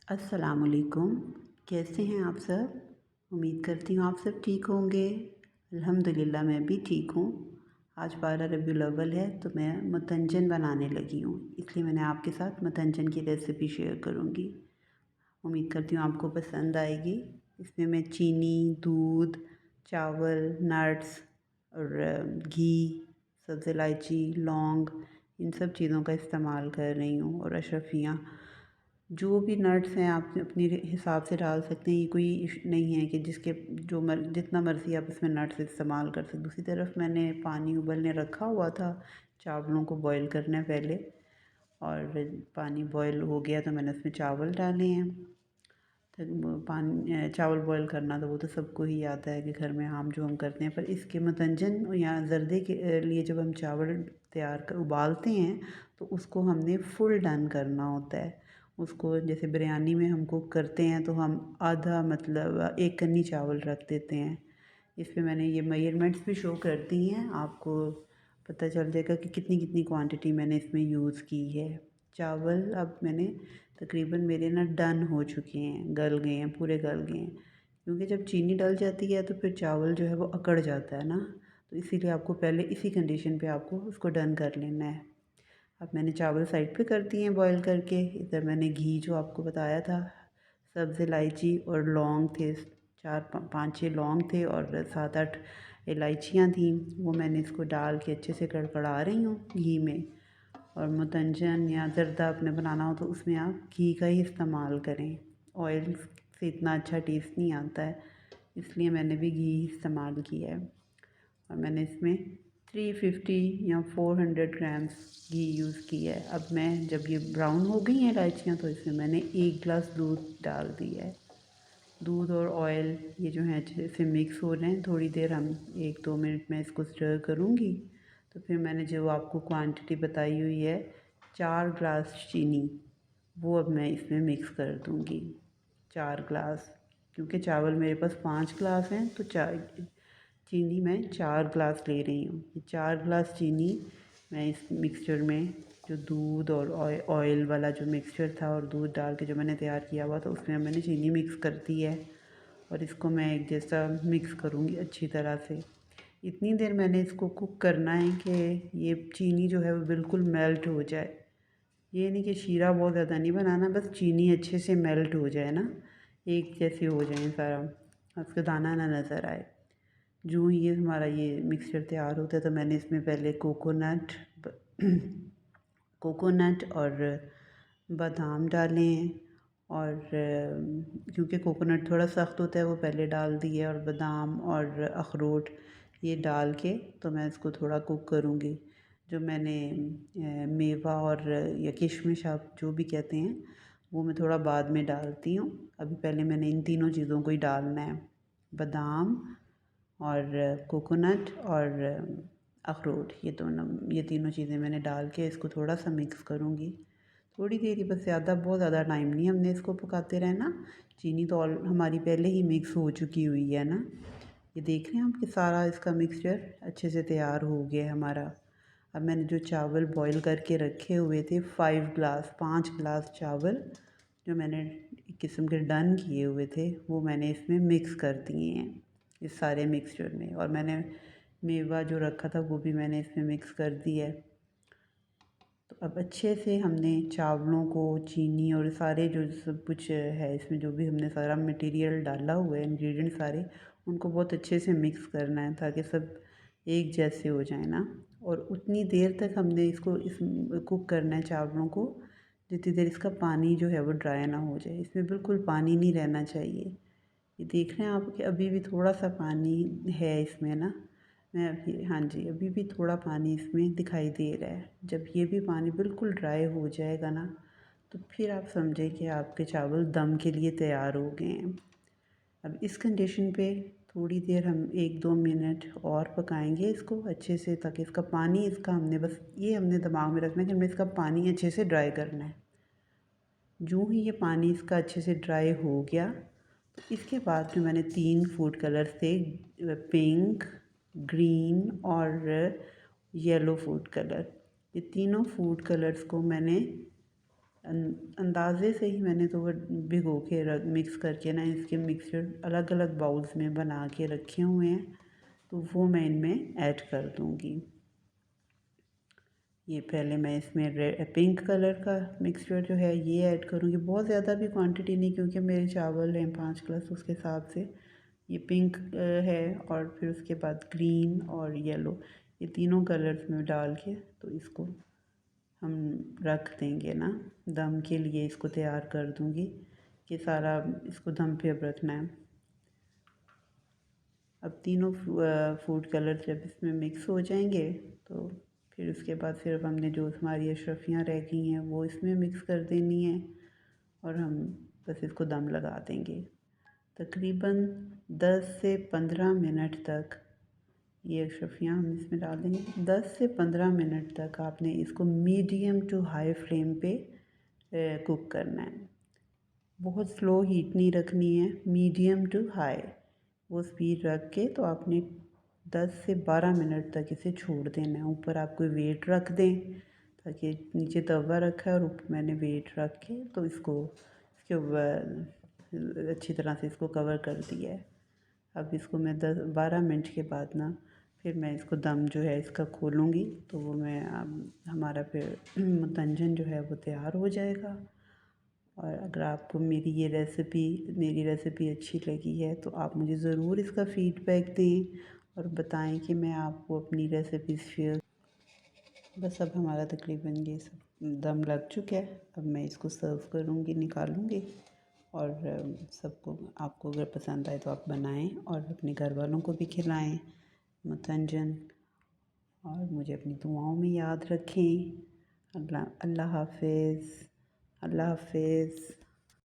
अस्सलामुअलैकुम। कैसे हैं आप सब? उम्मीद करती हूँ आप सब ठीक होंगे। अल्हम्दुलिल्लाह मैं भी ठीक हूँ। आज 12 रबीउल अव्वल है तो मैं मतंजन बनाने लगी हूँ, इसलिए मैंने आपके साथ मतंजन की रेसिपी शेयर करूँगी। उम्मीद करती हूँ आपको पसंद आएगी। इसमें मैं चीनी, दूध, चावल, नट्स और घी, सब्ज़ इलायची, लौंग, इन सब चीज़ों का इस्तेमाल कर रही हूँ। और अशरफियाँ, जो भी नट्स हैं आप अपने हिसाब से डाल सकते हैं। ये कोई नहीं है कि जिसके जितना मर्ज़ी आप इसमें नट्स इस्तेमाल कर सकते। दूसरी तरफ मैंने पानी उबलने रखा हुआ था, चावलों को बॉईल करने पहले, और पानी बॉईल हो गया तो मैंने उसमें चावल डाले हैं। तो पानी चावल बॉईल करना तो वो तो सबको ही आता है कि घर में आम जो हम करते हैं। पर इसके मतंजन या ज़र्दे के लिए जब हम चावल तैयार कर उबालते हैं तो उसको हमने फुल डन करना होता है। उसको जैसे बिरयानी में हम कुक करते हैं तो हम आधा मतलब एक कन्नी चावल रख देते हैं। इस पे मैंने ये मेजरमेंट्स भी शो कर दी हैं, आपको पता चल जाएगा कि कितनी कितनी क्वांटिटी मैंने इसमें यूज़ की है। चावल अब मैंने तकरीबन मेरे ना डन हो चुके हैं, गल गए हैं, पूरे गल गए हैं। क्योंकि जब चीनी डल जाती है तो फिर चावल जो है वो अकड़ जाता है ना, तो इसीलिए आपको पहले इसी कंडीशन पे आपको उसको डन कर लेना है। अब मैंने चावल साइड पे कर दिए हैं बॉईल करके। इधर मैंने घी जो आपको बताया था, सब्ज़ इलायची और लौंग थे, चार पाँच छः लौंग थे और 7-8 इलायचियाँ थीं, वो मैंने इसको डाल के अच्छे से कड़कड़ा रही हूँ घी में। और मतंजन या ज़र्दा आपने बनाना हो तो उसमें आप घी का ही इस्तेमाल करें। ऑयल से इतना अच्छा टेस्ट नहीं आता है, इसलिए मैंने भी घी इस्तेमाल किया है। और मैंने इसमें 350 या 400 ग्राम्स घी यूज़ किया है। अब मैं जब ये ब्राउन हो गई हैं इलायचियाँ तो इसमें मैंने 1 गिलास दूध डाल दिया है। दूध और ऑयल ये जो है अच्छे से मिक्स हो रहे हैं। थोड़ी देर हम 1-2 मिनट में इसको स्टर करूँगी। तो फिर मैंने जो आपको क्वांटिटी बताई हुई है 4 ग्लास चीनी, वो अब मैं इसमें मिक्स कर दूँगी। 4 ग्लास, क्योंकि चावल मेरे पास 5 ग्लास हैं तो चीनी मैं 4 ग्लास ले रही हूँ। ये 4 ग्लास चीनी मैं इस मिक्सचर में, जो दूध और ऑयल वाला जो मिक्सचर था और दूध डाल के जो मैंने तैयार किया हुआ था, उसमें मैंने चीनी मिक्स कर दी है। और इसको मैं एक जैसा मिक्स करूँगी अच्छी तरह से। इतनी देर मैंने इसको कुक करना है कि ये चीनी जो है वो बिल्कुल मेल्ट हो जाए। ये नहीं कि शीरा बहुत ज़्यादा नहीं बनाना, बस चीनी अच्छे से मेल्ट हो जाए ना, एक जैसे हो जाए सारा, उसका दाना ना नज़र आए। जो ये हमारा ये मिक्सचर तैयार होता है तो मैंने इसमें पहले कोकोनट और बादाम डाले हैं। और क्योंकि कोकोनट थोड़ा सख्त होता है वो पहले डाल दिए, और बादाम और अखरोट ये डाल के तो मैं इसको थोड़ा कुक करूँगी। जो मैंने मेवा और या किशमिश आप जो भी कहते हैं वो मैं थोड़ा बाद में डालती हूँ। अभी पहले मैंने इन तीनों चीज़ों को ही डालना है, बादाम और कोकोनट और अखरोट, ये तीनों चीज़ें मैंने डाल के इसको थोड़ा सा मिक्स करूँगी। थोड़ी देर ही बस, ज़्यादा बहुत ज़्यादा टाइम नहीं हमने इसको पकाते रहना। चीनी तो ऑल हमारी पहले ही मिक्स हो चुकी हुई है ना। ये देख रहे हैं आप कि सारा इसका मिक्सचर अच्छे से तैयार हो गया है हमारा। अब मैंने जो चावल बॉईल करके रखे हुए थे 5 गिलास चावल, जो मैंने एक किस्म के डन किए हुए थे, वो मैंने इसमें मिक्स कर दिए हैं इस सारे मिक्सचर में। और मैंने मेवा जो रखा था वो भी मैंने इसमें मिक्स कर दिया है। तो अब अच्छे से हमने चावलों को, चीनी और सारे जो सब कुछ है इसमें, जो भी हमने सारा मटेरियल डाला हुआ है, इंग्रेडिएंट सारे, उनको बहुत अच्छे से मिक्स करना है ताकि सब एक जैसे हो जाए ना। और उतनी देर तक हमने इसको कुक करना है चावलों को, जितनी देर इसका पानी जो है वो ड्राई ना हो जाए। इसमें बिल्कुल पानी नहीं रहना चाहिए। ये देख रहे हैं आप कि अभी भी थोड़ा सा पानी है इसमें ना। मैं अभी, हाँ जी, अभी भी थोड़ा पानी इसमें दिखाई दे रहा है। जब ये भी पानी बिल्कुल ड्राई हो जाएगा ना, तो फिर आप समझें कि आपके चावल दम के लिए तैयार हो गए हैं। अब इस कंडीशन पे थोड़ी देर हम 1-2 मिनट और पकाएंगे इसको अच्छे से, ताकि इसका पानी, इसका हमने बस ये हमने दिमाग में रखना है कि हमें इसका पानी अच्छे से ड्राई करना है। जो ही ये पानी इसका अच्छे से ड्राई हो गया तो इसके बाद जो मैंने 3 फूड कलर्स थे, पिंक, ग्रीन और येलो फूड कलर, ये तीनों फूड कलर्स को मैंने अंदाज़े से ही मैंने तो वो भिगो के रख मिक्स करके ना इसके मिक्सचर अलग अलग बाउल्स में बना के रखे हुए हैं, तो वो मैं इनमें ऐड कर दूँगी। ये पहले मैं इसमें पिंक कलर का मिक्सचर जो है ये ऐड करूँगी, बहुत ज़्यादा भी क्वांटिटी नहीं, क्योंकि मेरे चावल हैं 5 ग्लास, उसके हिसाब से ये पिंक है। और फिर उसके बाद ग्रीन और येलो, ये तीनों कलर्स में डाल के तो इसको हम रख देंगे ना दम के लिए। इसको तैयार कर दूँगी कि सारा इसको दम पे अब रखना है। अब तीनों फूड कलर जब इसमें मिक्स हो जाएंगे तो फिर उसके बाद फिर हमने जो हमारी अशरफियाँ रह गई हैं वो इसमें मिक्स कर देनी है और हम बस इसको दम लगा देंगे। तकरीबन 10 से 15 मिनट तक ये अशरफियाँ हम इसमें डाल देंगे। 10 से 15 मिनट तक आपने इसको मीडियम टू हाई फ्लेम पे कुक करना है। बहुत स्लो हीट नहीं रखनी है, मीडियम टू हाई वो स्पीड रख के तो आपने 10 से 12 मिनट तक इसे छोड़ देना है। ऊपर आप कोई वेट रख दें, ताकि नीचे तवा रखा है और ऊपर मैंने वेट रख के तो इसको इसके ऊपर अच्छी तरह से इसको कवर कर दिया है। अब इसको मैं 10-12 मिनट के बाद ना फिर मैं इसको दम जो है इसका खोलूँगी, तो वो मैं हमारा फिर मुतंजन जो है वो तैयार हो जाएगा। और अगर आपको मेरी रेसिपी अच्छी लगी है तो आप मुझे ज़रूर इसका फ़ीडबैक दें और बताएं कि मैं आपको अपनी रेसिपीज़ शेयर। बस अब हमारा तकरीबन ये सब दम लग चुका है। अब मैं इसको सर्व करूँगी, निकालूँगी और सबको, आपको अगर पसंद आए तो आप बनाएं और अपने घर वालों को भी खिलाएं मुतंजन। और मुझे अपनी दुआओं में याद रखें। अल्लाह हाफ़िज़।